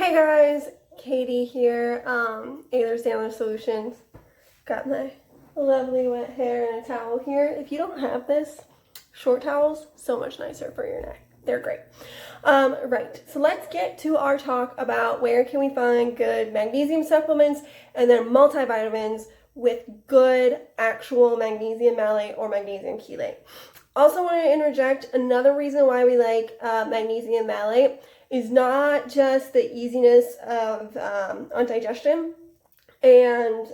Hey guys, Katie here, Ehlers Danlos Solutions. Got my lovely wet hair and a towel here. If you don't have this, short towels, so much nicer for your neck. They're great. Right, so let's get to our talk about where can we find good magnesium supplements and then multivitamins with good actual magnesium malate or magnesium chelate. Also want to interject, another reason why we like magnesium malate is not just the easiness of on digestion and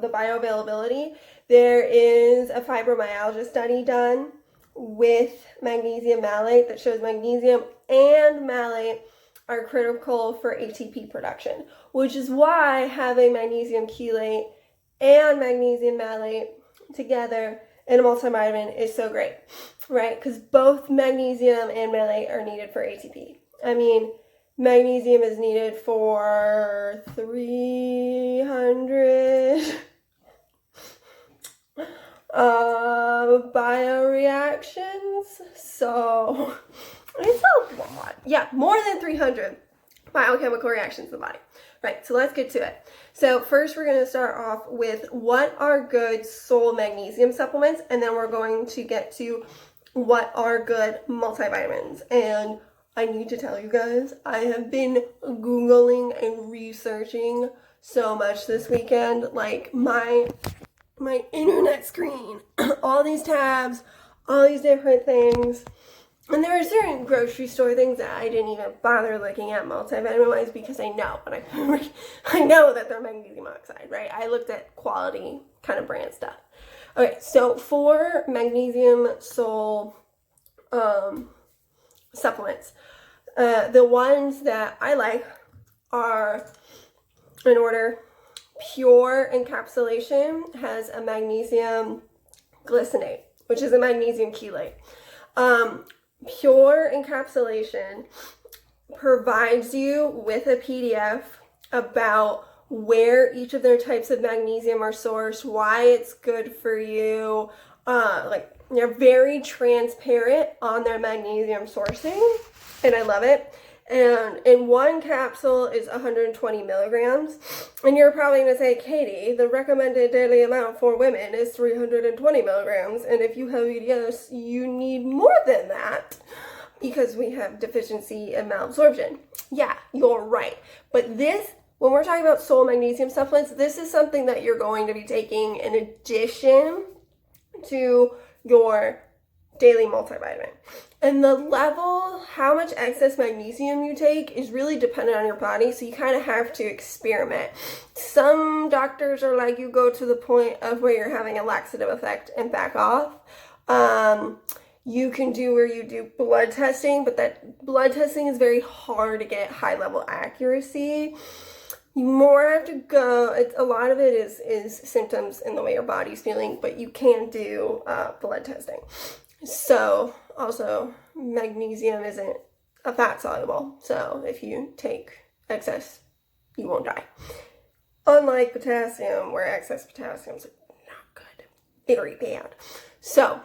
the bioavailability. There is a fibromyalgia study done with magnesium malate that shows magnesium and malate are critical for ATP production, which is why having magnesium chelate and magnesium malate together in a multivitamin is so great, right? Because both magnesium and malate are needed for ATP. I mean, magnesium is needed for 300 bioreactions, so it's a lot. Yeah, more than 300 biochemical reactions in the body. Right, so let's get to it. So first we're going to start off with what are good sole magnesium supplements, and then we're going to get to what are good multivitamins. And I need to tell you guys, I have been Googling and researching so much this weekend. Like my internet screen, all these tabs, all these different things. And there are certain grocery store things that I didn't even bother looking at multivitamin-wise because I know, but I know that they're magnesium oxide, right? I looked at quality kind of brand stuff. Okay, so for magnesium sole supplements, the ones that I like are, in order, Pure Encapsulation has a magnesium glycinate, which is a magnesium chelate. Pure Encapsulation provides you with a PDF about where each of their types of magnesium are sourced, why it's good for you. Like, they're very transparent on their magnesium sourcing, and I love it. And in one capsule is 120 milligrams. And you're probably going to say, Katie, the recommended daily amount for women is 320 milligrams. And if you have EDS, you need more than that because we have deficiency in malabsorption. Yeah, you're right. But this, when we're talking about sole magnesium supplements, this is something that you're going to be taking in addition to your daily multivitamin. And the level, how much excess magnesium you take is really dependent on your body, so you kind of have to experiment. Some doctors are like, you go to the point of where you're having a laxative effect and back off. You can do where you do blood testing, but that blood testing is very hard to get high level accuracy. You more have to go, a lot of it is symptoms and the way your body's feeling, but you can do blood testing. So, also, magnesium isn't a fat soluble, so if you take excess, you won't die. Unlike potassium, where excess potassium is not good, very bad. So,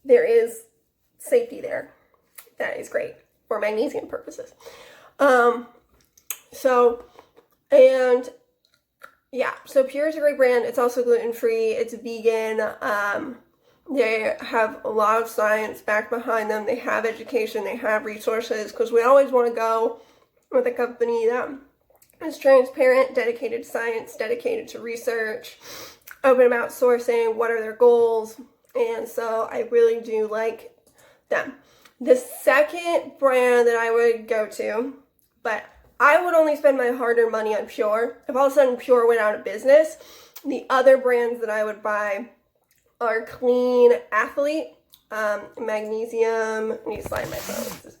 there is safety there. That is great for magnesium purposes. So Pure is a great brand. It's also gluten-free. It's vegan. They have a lot of science back behind them. They have education. They have resources, because we always want to go with a company that is transparent, dedicated to science, dedicated to research, open about sourcing, what are their goals. And so I really do like them. The second brand that I would go to, but I would only spend my hard-earned money on Pure. If all of a sudden Pure went out of business, the other brands that I would buy are Clean Athlete, Magnesium, let me slide my phone,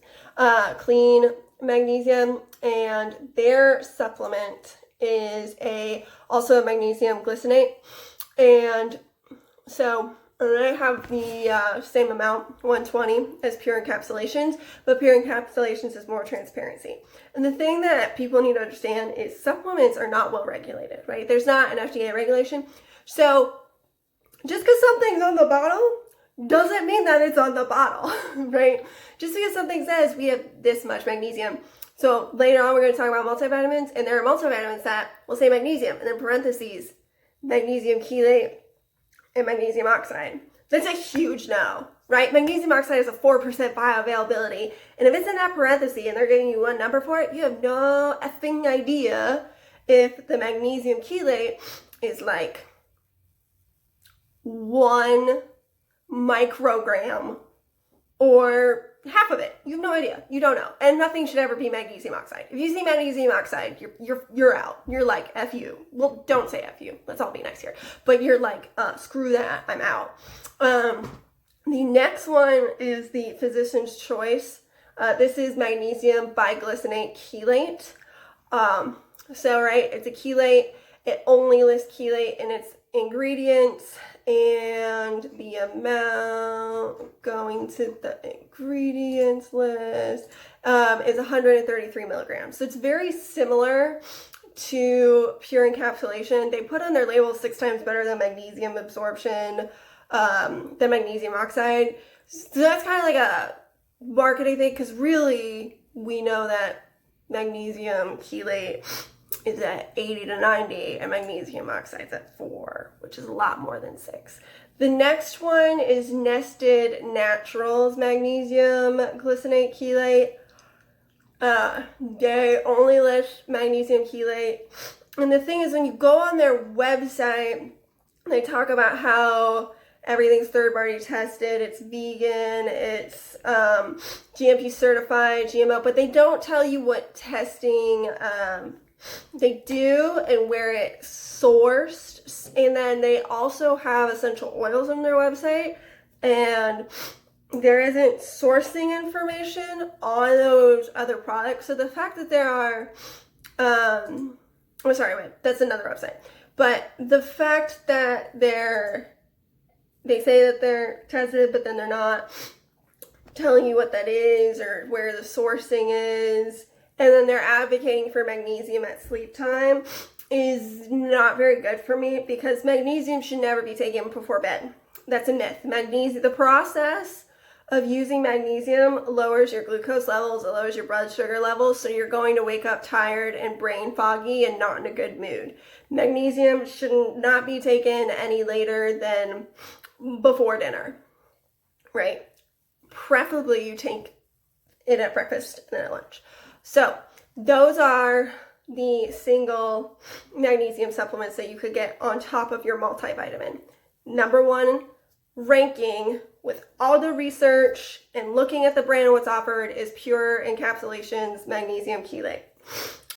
Clean Magnesium, and their supplement is also a magnesium glycinate. And so I have the same amount, 120, as Pure Encapsulations, but Pure Encapsulations is more transparency. And the thing that people need to understand is supplements are not well regulated, right? There's not an FDA regulation. So just because something's on the bottle doesn't mean that it's on the bottle, right? Just because something says we have this much magnesium, So later on, we're going to talk about multivitamins, and there are multivitamins that will say magnesium, and then parentheses, magnesium chelate and magnesium oxide. That's a huge no, right? Magnesium oxide is a 4% bioavailability, and if it's in that parenthesis and they're giving you one number for it, you have no effing idea if the magnesium chelate is like 1 microgram or half of it. You have no idea. You don't know. And nothing should ever be magnesium oxide. If you see magnesium oxide, you're out. You're like, F you. Well, don't say F you. Let's all be nice here. But you're like, screw that. I'm out. The next one is the physician's choice. This is magnesium biglycinate chelate. Right, it's a chelate. It only lists chelate in its ingredients, and the amount going to the ingredients list is 133 milligrams. So it's very similar to pure encapsulation. They put on their label 6 times better than magnesium absorption, than magnesium oxide. So that's kind of like a marketing thing, because really we know that magnesium chelate is at 80 to 90 and magnesium oxide's at 4, which is a lot more than 6. The next one is Nested Naturals Magnesium Glycinate Chelate. They only list magnesium chelate. And the thing is, when you go on their website, they talk about how everything's third-party tested, it's vegan, it's GMP certified, GMO, but they don't tell you what testing they do and where it's sourced. And then they also have essential oils on their website, and there isn't sourcing information on those other products. So the fact that there are, that's another website. But the fact that they say that they're tested, but then they're not telling you what that is or where the sourcing is, and then they're advocating for magnesium at sleep time, is not very good for me, because magnesium should never be taken before bed. That's a myth. The process of using magnesium lowers your glucose levels, it lowers your blood sugar levels, so you're going to wake up tired and brain foggy and not in a good mood. Magnesium should not be taken any later than before dinner, right? Preferably you take it at breakfast and then at lunch. So those are the single magnesium supplements that you could get on top of your multivitamin. Number 1 ranking with all the research and looking at the brand and what's offered is Pure Encapsulation's magnesium chelate.